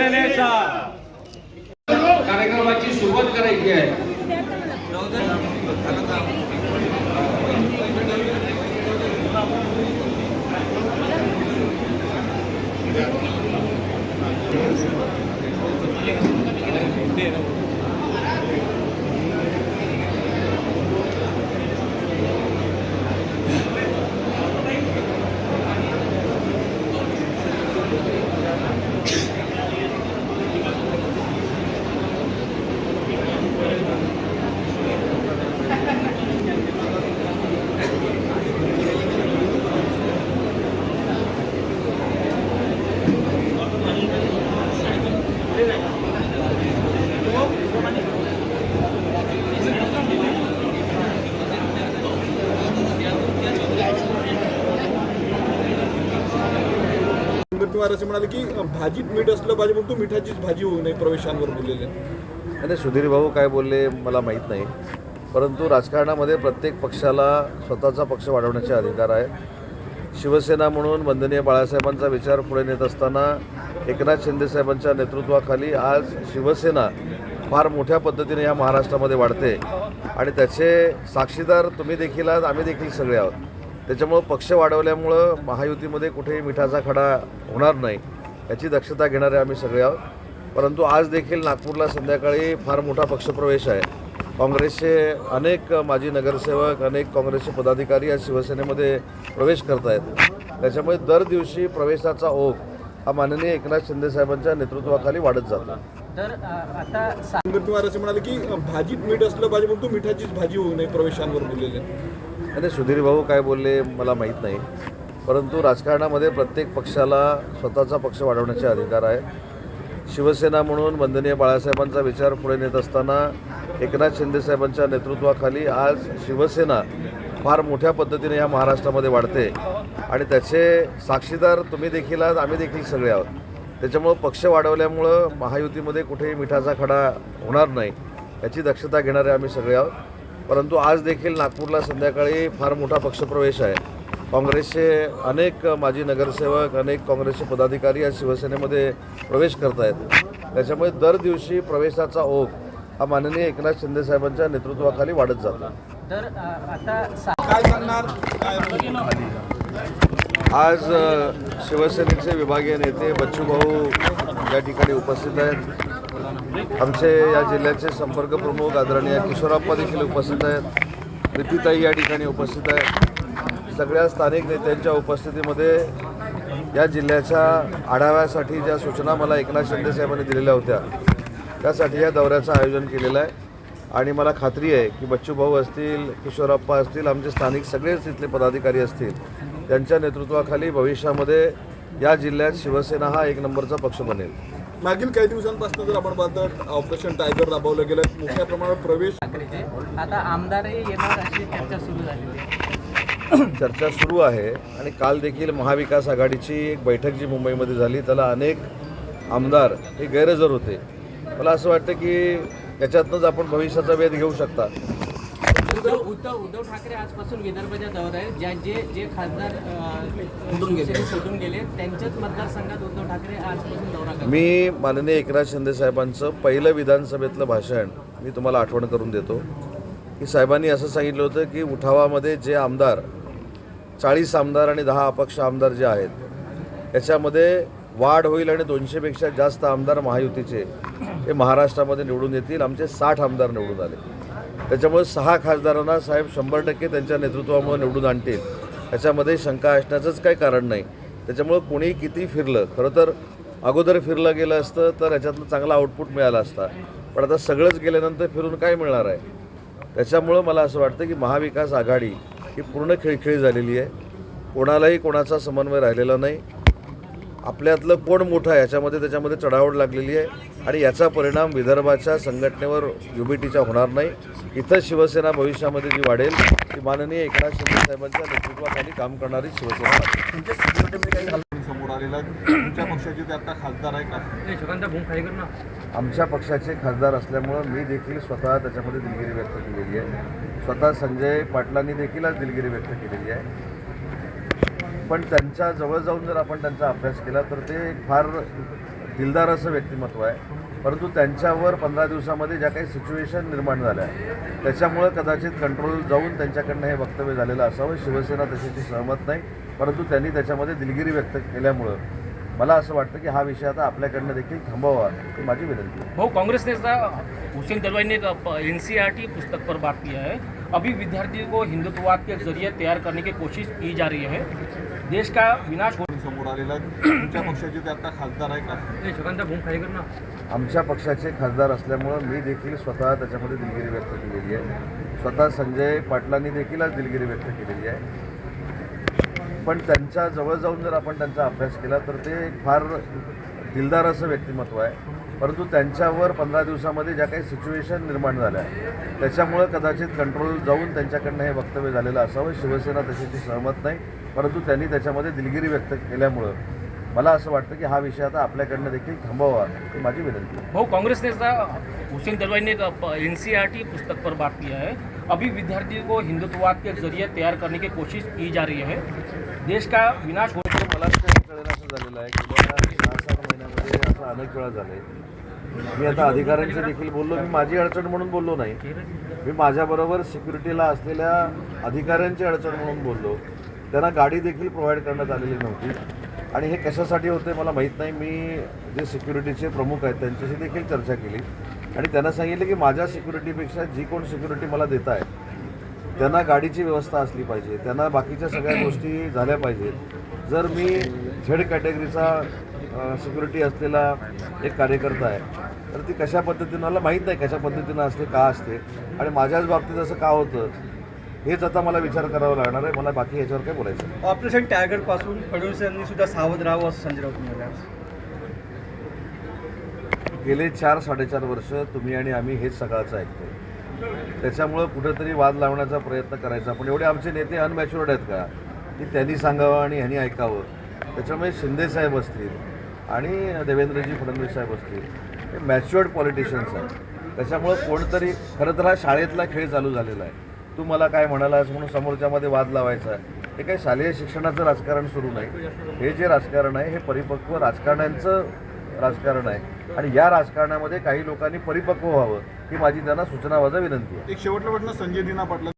सेनेचा कार्यक्रमाची सुरुवात करायची आहे। असे म्हणाले की भाजीत मीठ असलं पाहिजे म्हणून मिठाचीच भाजी होऊ नये प्रवेशांवर बोललेले। आणि सुधीर भाऊ काय बोलले मला माहीत नाही, परंतु राजकारणामध्ये प्रत्येक पक्षाला स्वतःचा पक्ष वाढवण्याचे अधिकार आहे। शिवसेना म्हणून वंदनीय बाळासाहेबांचा विचार पुढे नेत असताना एकनाथ शिंदेसाहेबांच्या नेतृत्वाखाली आज शिवसेना फार मोठ्या पद्धतीने या महाराष्ट्रामध्ये वाढते आणि त्याचे साक्षीदार तुम्ही देखील आहात, आम्ही देखील सगळे आहोत। त्याच्यामुळं पक्ष वाढवल्यामुळं महायुतीमध्ये कुठेही मिठाचा खडा होणार नाही याची दक्षता घेणारे आम्ही सगळे आहोत। परंतु आज देखील नागपूरला संध्याकाळी फार मोठा पक्षप्रवेश आहे। काँग्रेसचे अनेक माजी नगरसेवक, अनेक काँग्रेसचे पदाधिकारी आज शिवसेनेमध्ये प्रवेश करत आहेत। त्याच्यामुळे दर दिवशी प्रवेशाचा ओघ हा माननीय एकनाथ शिंदेसाहेबांच्या नेतृत्वाखाली वाढत जातो। तर आता असे म्हणाले की भाजीत मीठ असलं पाहिजे म्हणून मिठाचीच भाजी होऊ नये प्रवेशांवर बोललेले। आणि सुधीर भाऊ काय बोलले मला माहीत नाही, परंतु राजकारणामध्ये प्रत्येक पक्षाला स्वतःचा पक्ष वाढवण्याचे अधिकार आहे। शिवसेना म्हणून वंदनीय बाळासाहेबांचा विचार पुढे नेत असताना एकनाथ शिंदेसाहेबांच्या नेतृत्वाखाली आज शिवसेना फार मोठ्या पद्धतीने या महाराष्ट्रामध्ये वाढते आणि त्याचे साक्षीदार तुम्ही देखील आहात, आम्ही देखील सगळे आहोत। त्याच्यामुळं पक्ष वाढवल्यामुळं महायुतीमध्ये कुठेही मिठाचा खडा होणार नाही याची दक्षता घेणारे आम्ही सगळे आहोत। परंतु आज देखील नागपूरला संध्याकाळी फार मोठा पक्षप्रवेश आहे। काँग्रेसचे अनेक माजी नगरसेवक, अनेक काँग्रेसचे पदाधिकारी आज शिवसेनेमध्ये प्रवेश करत आहेत। त्याच्यामुळे दर दिवशी प्रवेशाचा ओघ हा माननीय एकनाथ शिंदेसाहेबांच्या नेतृत्वाखाली वाढत जातो। तर आता काय सांगणार आज शिवसेनेचे विभागीय नेते बच्चू भाऊ या ठिकाणी उपस्थित आहेत। आमचे या जिल्ह्याचे संपर्क प्रमुख आदरणीय किशोरप्पा देखील उपस्थित आहेत, प्रीतीताई या ठिकाणी उपस्थित आहेत। सगळ्या स्थानिक नेत्यांच्या उपस्थितीमध्ये या जिल्ह्याच्या आढाव्यासाठी ज्या सूचना मला एकनाथ शिंदेसाहेबांनी दिलेल्या होत्या त्यासाठी या दौऱ्याचं आयोजन केलेलं आहे आणि मला खात्री आहे की बच्चू भाऊ असतील, किशोरप्पा असतील, आमचे स्थानिक सगळेच तिथले पदाधिकारी असतील, त्यांच्या नेतृत्वाखाली भविष्यामध्ये या जिल्ह्यात शिवसेना हा एक नंबरचा पक्ष बनेल। मागील काही दिवसांपासून जर आपण पाहतो ऑपरेशन टायगर राबवलं गेलं, मोठ्या प्रमाणात प्रवेश आता आमदारही येणार अशी चर्चा सुरू झालेली आहे। चर्चा सुरू आहे आणि काल देखील महाविकास आघाडीची एक बैठक जी मुंबईमध्ये झाली त्याला अनेक आमदार हे गैरहजर होते। मला असं वाटतं की याच्यातनंच आपण भविष्याचा वेध घेऊ शकता। उद्धव ठाकरे आजपासून विदर्भाच्या दौऱ्यात आहेत। जे खासदार सोडून गेले त्यांच्याच मतदारसंघात उद्धव ठाकरे आजपासून दौरा करतात। मी माननीय एकनाथ शिंदे साहेबांचं पहिलं विधानसभेतलं भाषण मी तुम्हाला आठवण करून देतो की साहेबांनी असं सांगितलं होतं की उठावामध्ये जे आमदार 40 आमदार आणि 10 अपक्ष आमदार जे आहेत याच्यामध्ये वाढ होईल आणि 200पेक्षा जास्त आमदार महायुतीचे हे महाराष्ट्रामध्ये निवडून येतील। आमचे 60 आमदार निवडून आले। त्याच्यामुळे 6 खासदारांना साहेब 100% त्यांच्या नेतृत्वामुळे निवडून आणतील याच्यामध्ये शंका असण्याचंच काही कारण नाही। त्याच्यामुळे कोणी किती फिरलं, खरं तर अगोदर फिरलं गेलं असतं तर याच्यातनं चांगला आउटपुट मिळाला असता, पण आता सगळंच गेल्यानंतर फिरून काय मिळणार आहे। त्याच्यामुळं मला असं वाटतं की महाविकास आघाडी ही पूर्ण खिळखिळी झालेली आहे, कोणालाही कोणाचा समन्वय राहिलेला नाही। आपल्यातलं कोण मोठं आहे याच्यामध्ये त्याच्यामध्ये चढाओढ लागलेली आहे आणि याचा परिणाम विदर्भाच्या संघटनेवर युबीटीच्या होणार नाही। इथं शिवसेना भविष्यामध्ये जी वाढेल ती माननीय एकनाथ शिंदे साहेबांच्या नेतृत्वाखाली काम करणारी शिवसेना। समोर आलेला तुमच्या पक्षाचे ते आता खासदार आहे का? आमच्या पक्षाचे खासदार असल्यामुळं मी देखील स्वतः त्याच्यामध्ये दिलगिरी व्यक्त केलेली आहे। स्वतः संजय पाटलांनी देखील आज दिलगिरी व्यक्त केलेली आहे। पण त्यांच्या जवळ जाऊन जर आपण त्यांचा अभ्यास केला तर ते फार दिलदार असं व्यक्तिमत्व आहे, परंतु त्यांच्यावर 15 दिवसामध्ये ज्या काही सिच्युएशन निर्माण झाल्या त्याच्यामुळं कदाचित कंट्रोल जाऊन त्यांच्याकडनं हे वक्तव्य झालेलं असावं. शिवसेना तशाची सहमत नाही, परंतु त्यांनी त्याच्यामध्ये दिलगिरी व्यक्त केल्यामुळं मला असं वाटतं की हा विषय आता आपल्याकडनं देखील थांबवावा ही माझी विनंती आहे. वो कांग्रेस नेता हुसैन दलवाई ने एक एनसीईआरटी पुस्तक पर बात किया है. अभी विद्यार्थियों को हिंदुत्ववाद के जरिए तैयार करने की कोशिश की जा रही है. देश का विनाश हो. समोर आलेला तुमच्या पक्षाचे ते आता खासदार आहे का? आमच्या पक्षाचे खासदार असल्यामुळं मी देखील स्वतः त्याच्यामध्ये दिलगिरी व्यक्त केलेली आहे. स्वतः संजय पाटलांनी देखील आज दिलगिरी व्यक्त केलेली आहे. पण त्यांच्या जवळ जाऊन जर आपण त्यांचा अभ्यास केला तर ते फार दिलदार असं व्यक्तिमत्व आहे, परंतु त्यांच्यावर 15 दिवसामध्ये ज्या काही सिच्युएशन निर्माण झाल्या त्याच्यामुळं कदाचित कंट्रोल जाऊन त्यांच्याकडनं हे वक्तव्य झालेलं असावं. शिवसेना तशाची सहमत नाही, परंतु त्यांनी त्याच्यामध्ये दिलगिरी व्यक्त केल्यामुळं मला असं वाटतं की हा विषय आता आपल्याकडनं देखील थांबवावा ही माझी विनंती आहे. वो कांग्रेस नेता हुसैन दलवाई ने एक एनसीईआरटी पुस्तक पर बात किया है. अभी विद्यार्थियों को हिंदुत्ववाद के जरिए तैयार करने की कोशिश की जा रही है. देश का विनाश हो. मला काही कळेल असं झालेलं आहे की गेल्या 6-7 महिन्यामध्ये असं अनेक वेळा झालं आहे. मी आता अधिकाऱ्यांशी देखील बोललो. मी माझी अडचण म्हणून बोललो नाही, मी माझ्याबरोबर सिक्युरिटीला असलेल्या अधिकाऱ्यांची अडचण म्हणून बोललो. त्यांना गाडी देखील प्रोव्हाइड करण्यात आलेली नव्हती आणि हे कशासाठी होते मला माहीत नाही. मी जे सिक्युरिटीचे प्रमुख आहेत त्यांच्याशी देखील चर्चा केली आणि त्यांना सांगितलं की माझ्या सिक्युरिटीपेक्षा जी कोण सिक्युरिटी मला देत आहे त्यांना गाडीची व्यवस्था असली पाहिजे, त्यांना बाकीच्या सगळ्या गोष्टी झाल्या पाहिजेत. जर मी झेड कॅटेगरीचा सिक्युरिटी असलेला एक कार्यकर्ता आहे तर ती कशा पद्धतीनं मला माहीत नाही कशा पद्धतीनं असते, का असते आणि माझ्याच बाबतीत असं का होतं हेच आता मला विचार करावा लागणार आहे. मला बाकी याच्यावर काय बोलायचं नाही. ऑपरेशन टायगरपासून फडणवीस यांनी सुद्धा सावध राहावं असं संजय राऊत म्हणाले. गेले 4-4.5 वर्ष तुम्ही आणि आम्ही हेच सकाळचं ऐकतो. त्याच्यामुळं कुठेतरी वाद लावण्याचा प्रयत्न करायचा. पण एवढे आमचे नेते अनमॅच्युअर्ड आहेत का की त्यांनी सांगावं आणि ह्यांनी ऐकावं? त्याच्यामुळे शिंदेसाहेब असतील आणि देवेंद्रजी फडणवीस साहेब असतील हे मॅच्युअर्ड पॉलिटिशियन्स आहेत. त्याच्यामुळं कोणतरी खरं तर हा शाळेतला खेळ चालू झालेला आहे. तू मला काय म्हणालास म्हणून समोरच्यामध्ये वाद लावायचा आहे. हे काही शालेय शिक्षणाचं राजकारण सुरू नाही. हे जे राजकारण आहे हे परिपक्व राजकारण्यांचं राजकारण आहे आणि या राजकारणामध्ये काही लोकांनी परिपक्व व्हावं ही माझी त्यांना सूचनावजा विनंती आहे. एक शेवटला वाटणं संजय दिना पाटला